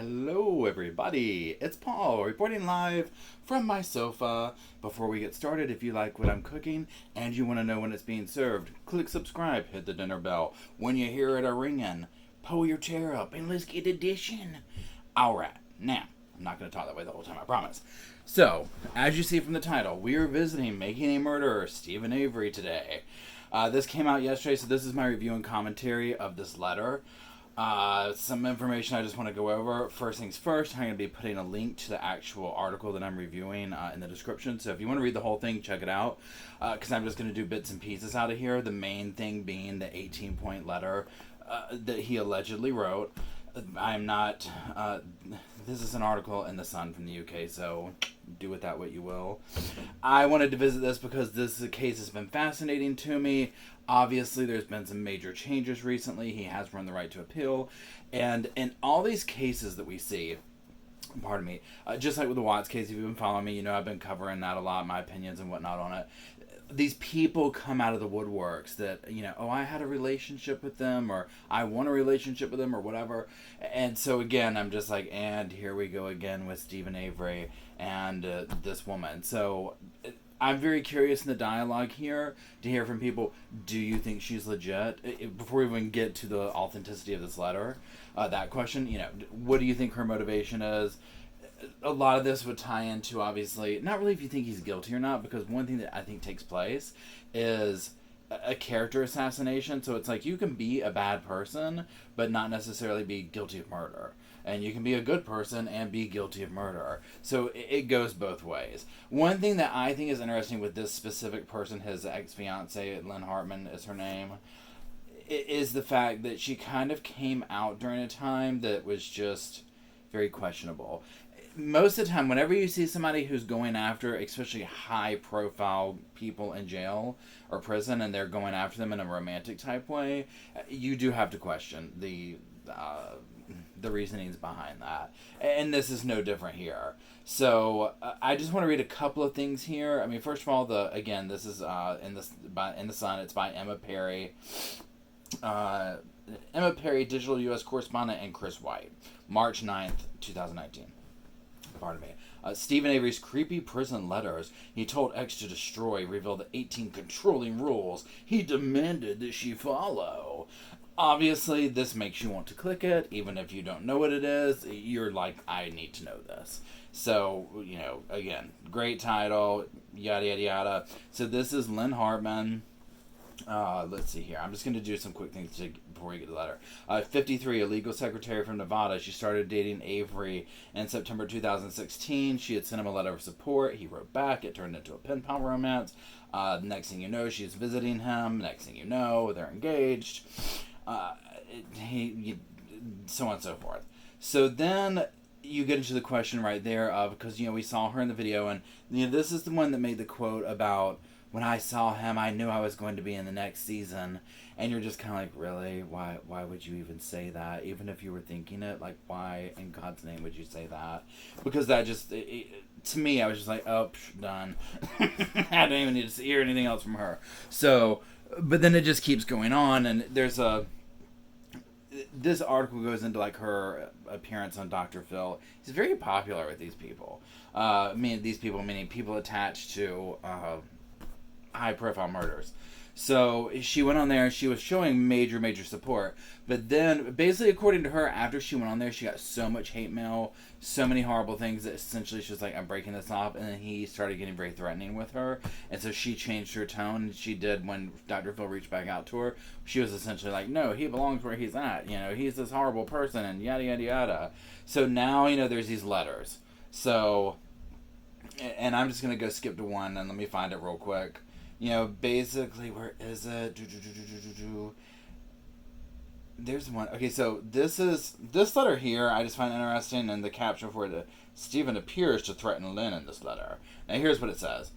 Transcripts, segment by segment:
Hello, everybody. It's Paul reporting live from my sofa. Before we get started, if you like what I'm cooking and you want to know when it's being served, click subscribe, hit the dinner bell. When you hear it a ringing, pull your chair up and let's get a dishing. All right, now I'm not going to talk that way the whole time, I promise. So, as you see from the title, we are visiting Making a Murderer, Steven Avery today. This came out yesterday, so this is my review and commentary of this letter. Some information I just want to go over. First things first, I'm going to be putting a link to the actual article that I'm reviewing in the description. So if you want to read the whole thing, check it out. Because I'm just going to do bits and pieces out of here. The main thing being the 18-point letter that he allegedly wrote. I'm not... this is an article in The Sun from the UK, so do with that what you will. I wanted to visit this because this case has been fascinating to me. Obviously, there's been some major changes recently. He has run the right to appeal. And in all these cases that we see, pardon me, just like with the Watts case, if you've been following me, you know I've been covering that a lot, my opinions and whatnot on it. These people come out of the woodworks that, you know, oh, I had a relationship with them, or I want a relationship with them, or whatever. And so, again, I'm just like, and here we go again with Steven Avery and this woman. So I'm very curious in the dialogue here to hear from people, do you think she's legit? Before we even get to the authenticity of this letter, that question, you know, what do you think her motivation is? A lot of this would tie into, obviously, not really if you think he's guilty or not, because one thing that I think takes place is a character assassination. So it's like you can be a bad person, but not necessarily be guilty of murder. And you can be a good person and be guilty of murder. So it goes both ways. One thing that I think is interesting with this specific person, his ex-fiancee, Lynn Hartman is her name, is the fact that she kind of came out during a time that was just very questionable. Most of the time, whenever you see somebody who's going after, especially high-profile people in jail or prison, and they're going after them in a romantic type way, you do have to question the reasonings behind that. And this is no different here. So I just want to read a couple of things here. I mean, first of all, this is in the Sun. It's by Emma Perry. Emma Perry, digital U.S. correspondent, and Chris White, March 9th, 2019. Pardon me. Steven Avery's creepy prison letters he told X to destroy reveal the 18 controlling rules he demanded that she follow. Obviously, this makes you want to click it. Even if you don't know what it is, you're like, I need to know this. So, you know, again, great title, yada, yada, yada. So this is Lynn Hartman. Let's see here. I'm just going to do some quick things before we get to the letter. 53, a legal secretary from Nevada. She started dating Avery in September 2016. She had sent him a letter of support. He wrote back. It turned into a pen pal romance. Next thing you know, she's visiting him. Next thing you know, they're engaged. So on and so forth. So then you get into the question right there of, because, you know, we saw her in the video, and, you know, this is the one that made the quote about, when I saw him, I knew I was going to be in the next season. And you're just kind of like, really? Why would you even say that? Even if you were thinking it, like, why in God's name would you say that? Because that just, to me, I was just like, oh, done. I don't even need to hear anything else from her. So, but then it just keeps going on, and there's this article goes into, like, her appearance on Dr. Phil. He's very popular with these people. Meaning people attached to high-profile murders. So she went on there and she was showing major support. But then, basically, according to her, after she went on there, she got so much hate mail, so many horrible things that essentially she was like, I'm breaking this off. And then he started getting very threatening with her. And so she changed her tone. She did when Dr. Phil reached back out to her. She was essentially like, no, he belongs where he's at. You know, he's this horrible person and yada, yada, yada. So now, you know, there's these letters. So, and I'm just going to go skip to one and let me find it real quick. You know, basically, where is it? There's one. Okay, so this letter here, I just find interesting, and the caption for it, Steven appears to threaten Lynn in this letter. Now, here's what it says.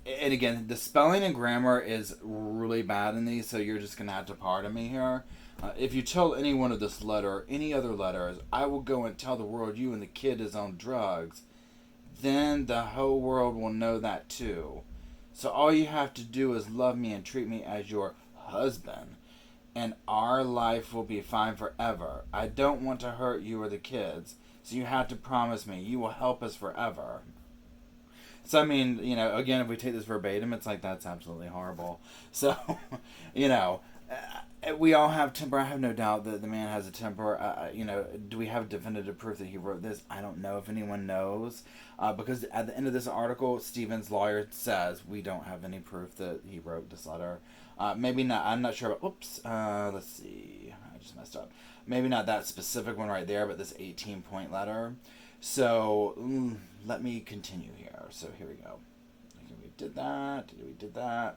And again, the spelling and grammar is really bad in these, so you're just going to have to pardon me here. If you tell anyone of this letter or any other letters, I will go and tell the world you and the kid is on drugs. Then the whole world will know that too. So all you have to do is love me and treat me as your husband. and our life will be fine forever. I don't want to hurt you or the kids, so you have to promise me you will help us forever. So, I mean, again, if we take this verbatim, it's like, that's absolutely horrible. So, you know, we all have temper. I have no doubt that the man has a temper. Do we have definitive proof that he wrote this? I don't know if anyone knows. Because at the end of this article, Steven's lawyer says we don't have any proof that he wrote this letter. Maybe not. I'm not sure about... Oops. Let's see. I just messed up. Maybe not that specific one right there, but this 18-point letter. So, let me continue here. So, here we go. We did that.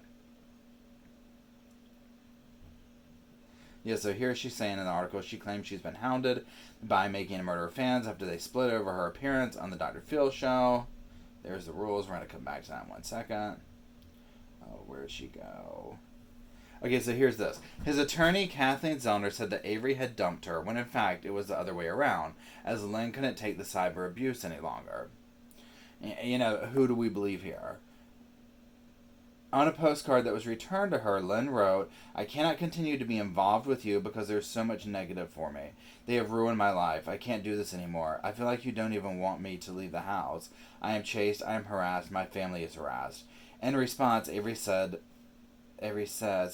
Yeah, so here she's saying in the article, she claims she's been hounded by Making a Murderer fans after they split over her appearance on the Dr. Phil show. There's the rules. We're going to come back to that in 1 second. Oh, where'd she go? Okay, so here's this. His attorney, Kathleen Zellner, said that Avery had dumped her, when in fact it was the other way around, as Lynn couldn't take the cyber abuse any longer. Who do we believe here? On a postcard that was returned to her, Lynn wrote, I cannot continue to be involved with you because there's so much negative for me. They have ruined my life. I can't do this anymore. I feel like you don't even want me to leave the house. I am chased. I am harassed. My family is harassed. In response, Avery says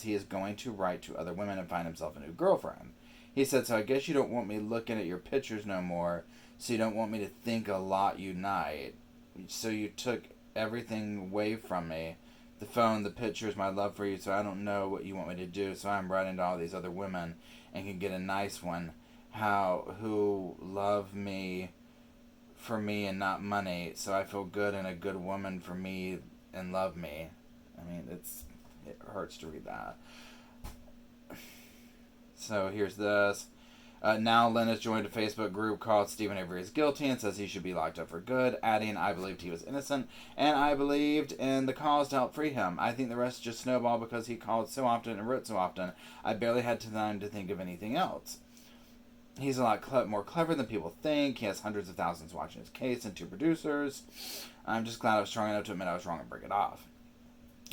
he is going to write to other women and find himself a new girlfriend. He said, so I guess you don't want me looking at your pictures no more, so you don't want me to think a lot you night. So you took everything away from me. The phone, the pictures, my love for you, so I don't know what you want me to do, so I'm writing to all these other women and can get a nice one who love me for me and not money, so I feel good and a good woman for me and love me. I mean, it hurts to read that. So here's this. Now Lynn has joined a Facebook group called Steven Avery is Guilty and says he should be locked up for good, adding, I believed he was innocent, and I believed in the cause to help free him. I think the rest just snowballed because he called so often and wrote so often. I barely had time to think of anything else. He's a lot more clever than people think. He has hundreds of thousands watching his case and 2 producers. I'm just glad I was strong enough to admit I was wrong and break it off.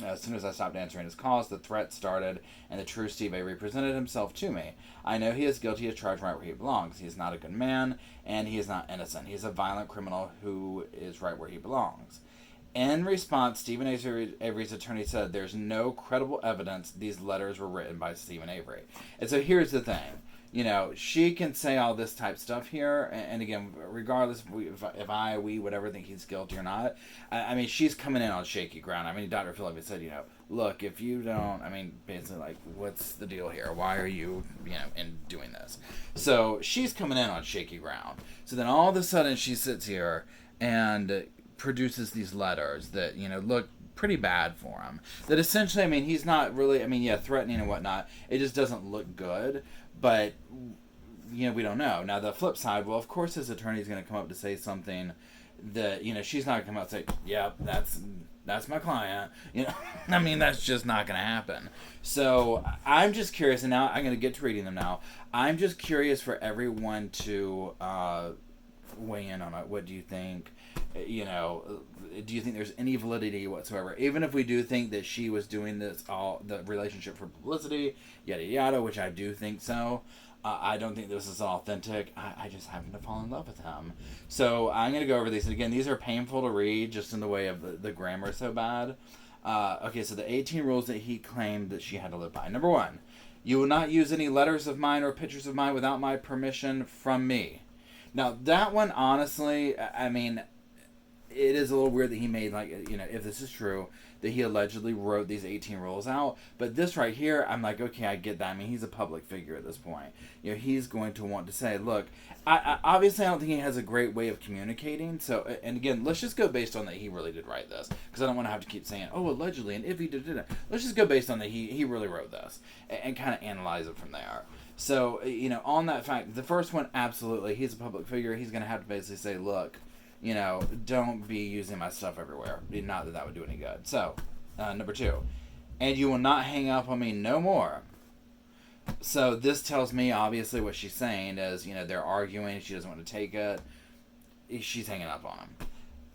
As soon as I stopped answering his calls, the threat started, and the true Steve Avery presented himself to me. I know he is guilty as charged right where he belongs. He is not a good man, and he is not innocent. He is a violent criminal who is right where he belongs. In response, Steven Avery's attorney said there's no credible evidence these letters were written by Steven Avery. And so here's the thing. She can say all this type stuff here, and again, regardless if we, whatever, think he's guilty or not, I mean, she's coming in on shaky ground. I mean, Dr. Phil said, look, if you don't, I mean, basically, like, what's the deal here? Why are you, in doing this? So, she's coming in on shaky ground. So then all of a sudden, she sits here and produces these letters that, look pretty bad for him. That essentially, I mean, he's not really, threatening and whatnot. It just doesn't look good. But, we don't know. Now, the flip side, well, of course his attorney's going to come up to say something that, she's not going to come out and say, yeah, that's my client. I mean, that's just not going to happen. So, I'm just curious, and now I'm going to get to reading them now. I'm just curious for everyone to weigh in on it. What do you think? Do you think there's any validity whatsoever? Even if we do think that she was doing this, all the relationship for publicity, yada yada, which I do think so. I don't think this is authentic. I just happen to fall in love with him. So I'm going to go over these. And again, these are painful to read just in the way of the grammar is so bad. Okay, so the 18 rules that he claimed that she had to live by. Number 1, you will not use any letters of mine or pictures of mine without my permission from me. Now, that one, honestly, I mean, it is a little weird that he made, if this is true, that he allegedly wrote these 18 rules out. But this right here, I'm like, okay, I get that. I mean, he's a public figure at this point. He's going to want to say, look, obviously I don't think he has a great way of communicating. So, and again, let's just go based on that he really did write this. Because I don't want to have to keep saying, oh, allegedly, and if he did it. Let's just go based on that he really wrote this. And kind of analyze it from there. So, on that fact, the first one, absolutely, he's a public figure. He's going to have to basically say, look, don't be using my stuff everywhere. Not that would do any good. So, number 2, and you will not hang up on me no more. So this tells me, obviously, what she's saying is, they're arguing. She doesn't want to take it. She's hanging up on him.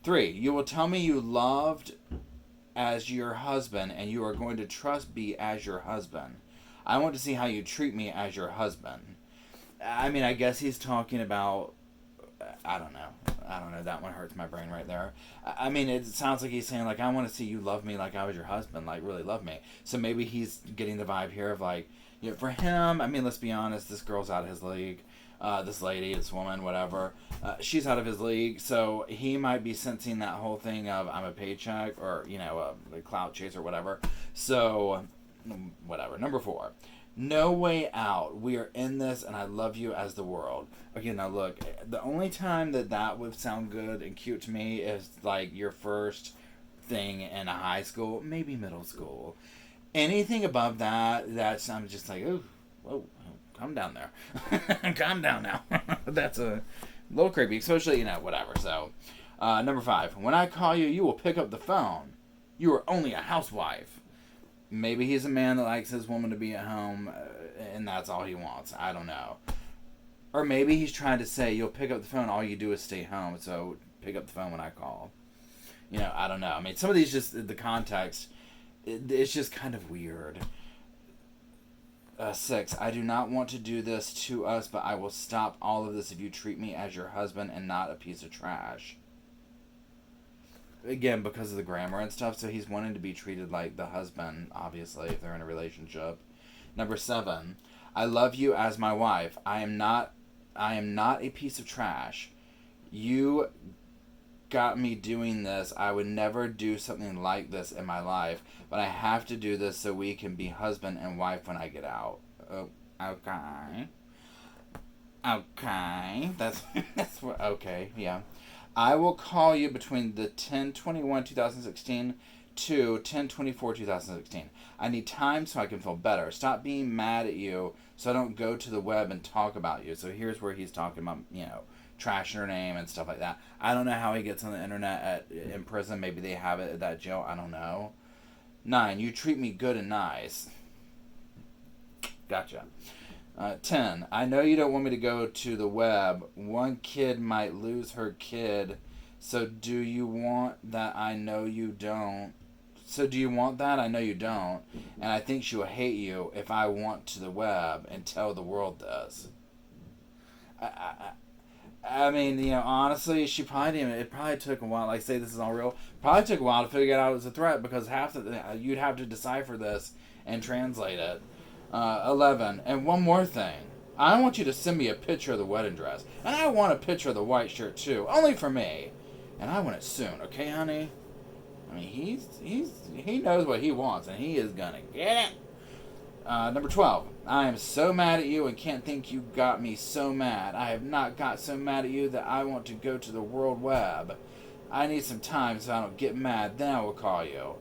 3, you will tell me you loved as your husband, and you are going to trust me as your husband. I want to see how you treat me as your husband. I mean, I guess he's talking about, I don't know. That one hurts my brain right there. I mean, it sounds like he's saying, like, I want to see you love me like I was your husband, like, really love me. So maybe he's getting the vibe here of, like, you know, for him, I mean, let's be honest, this girl's out of his league. This lady, this woman, whatever, she's out of his league. So he might be sensing that whole thing of, I'm a paycheck, or, you know, a clout chase or whatever. So, whatever. Number 4. No way out. We are in this, and I love you as the world. Okay, now look, the only time that would sound good and cute to me is, like, your first thing in a high school, maybe middle school. Anything above that, I'm just like, ooh, whoa, calm down there. Calm down now. That's a little creepy, especially, you know, whatever. So, number 5. When I call you, you will pick up the phone. You are only a housewife. Maybe he's a man that likes his woman to be at home, and that's all he wants. I don't know. Or maybe he's trying to say, you'll pick up the phone, all you do is stay home, so pick up the phone when I call. You know, I don't know. I mean, some of these just, the context, it's just kind of weird. 6. I do not want to do this to us, but I will stop all of this if you treat me as your husband and not a piece of trash. Again, because of the grammar and stuff, so he's wanting to be treated like the husband, obviously, if they're in a relationship. Number 7. I love you as my wife. I am not a piece of trash. You got me doing this. I would never do something like this in my life, but I have to do this so we can be husband and wife when I get out. Oh, okay. Okay. That's what, okay, yeah. I will call you between the 10/21/2016 to 10/24/2016. I need time so I can feel better. Stop being mad at you so I don't go to the web and talk about you. So here's where he's talking about, you know, trashing her name and stuff like that. I don't know how he gets on the internet in prison. Maybe they have it at that jail. I don't know. 9. You treat me good and nice. Gotcha. 10. I know you don't want me to go to the web. One kid might lose her kid. So do you want that? I know you don't. So do you want that? I know you don't. And I think she will hate you if I want to the web and tell the world this. I mean, you know, honestly, she probably didn't. It probably took a while. Like, say this is all real. Probably took a while to figure it out as a threat because you'd have to decipher this and translate it. 11. And one more thing. I want you to send me a picture of the wedding dress. And I want a picture of the white shirt, too. Only for me. And I want it soon. Okay, honey? I mean, he knows what he wants, and he is gonna get it. Number 12. I am so mad at you and can't think you got me so mad. I have not got so mad at you that I want to go to the World Web. I need some time so I don't get mad. Then I will call you.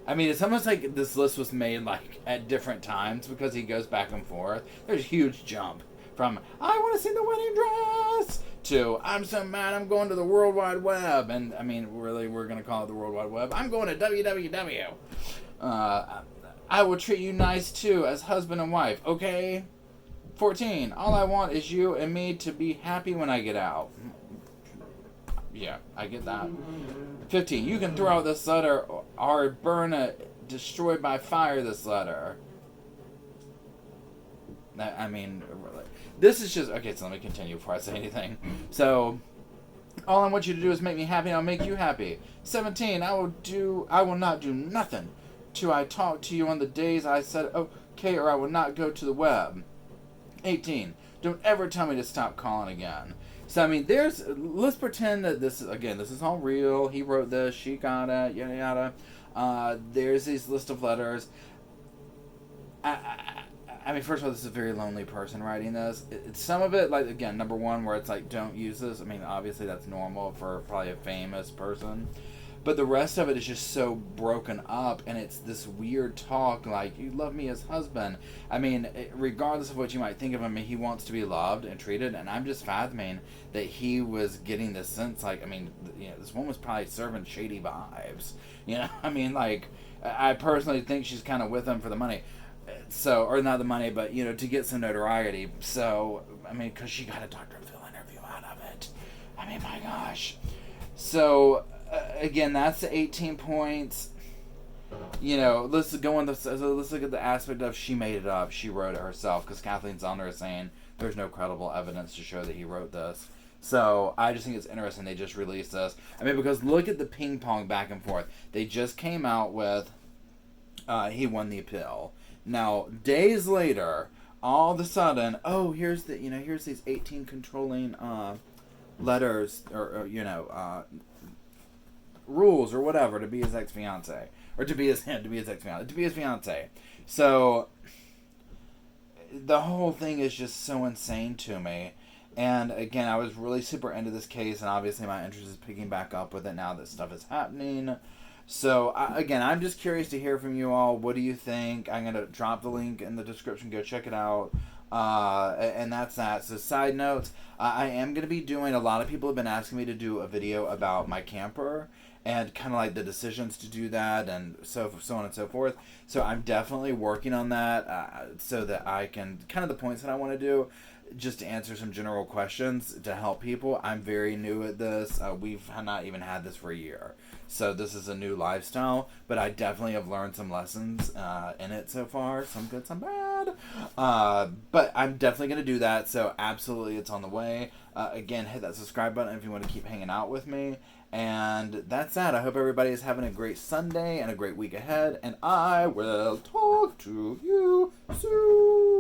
I mean, it's almost like this list was made, like, at different times because he goes back and forth. There's a huge jump from, I want to see the wedding dress, to, I'm so mad I'm going to the World Wide Web. And, I mean, really, we're going to call it the World Wide Web. I'm going to www. I will treat you nice, too, as husband and wife, okay? 14. All I want is you and me to be happy when I get out. Yeah, I get that. 15. You can throw out this letter or burn it, destroy by fire this letter. I mean, this is just... Okay, so let me continue before I say anything. So, all I want you to do is make me happy and I'll make you happy. 17. I will not do nothing till I talk to you on the days I said okay, or I will not go to the web. 18. Don't ever tell me to stop calling again. So, I mean, let's pretend that this is all real. He wrote this, she got it, yada yada. There's these list of letters. I mean, first of all, this is a very lonely person writing this. Some of it, like, again, number 1, where it's like, don't use this. I mean, obviously that's normal for probably a famous person. But the rest of it is just so broken up, and it's this weird talk like, you love me as husband. I mean, regardless of what you might think of him, he wants to be loved and treated, and I'm just fathoming that he was getting this sense, like, I mean, you know, this woman was probably serving shady vibes. You know, I mean, like, I personally think she's kind of with him for the money. So, or not the money, but, you know, to get some notoriety. So, I mean, because she got a Dr. Phil interview out of it. I mean, my gosh. So... again, that's the 18 points. let's go on this. Let's look at the aspect of she made it up. She wrote it herself because Kathleen Zellner is saying there's no credible evidence to show that he wrote this. So I just think it's interesting they just released this. I mean, because look at the ping pong back and forth. They just came out with he won the appeal. Now days later, all of a sudden, here's these 18 controlling letters or rules or whatever to be his ex-fiance. Or to be his ex-fiance. To be his fiance. So, the whole thing is just so insane to me. And, again, I was really super into this case, and obviously my interest is picking back up with it now that stuff is happening. So, again, I'm just curious to hear from you all. What do you think? I'm going to drop the link in the description. Go check it out. And that's that. So, side notes, I am going to be doing, a lot of people have been asking me to do a video about my camper and kind of like the decisions to do that and so on and so forth. So I'm definitely working on that so that I can, kind of the points that I want to do, just to answer some general questions to help people. I'm very new at this. We've not even had this for a year. So this is a new lifestyle, but I definitely have learned some lessons in it so far. Some good, some bad. But I'm definitely going to do that. So absolutely, it's on the way. Again, hit that subscribe button if you want to keep hanging out with me. And that's that. I hope everybody is having a great Sunday and a great week ahead. And I will talk to you soon.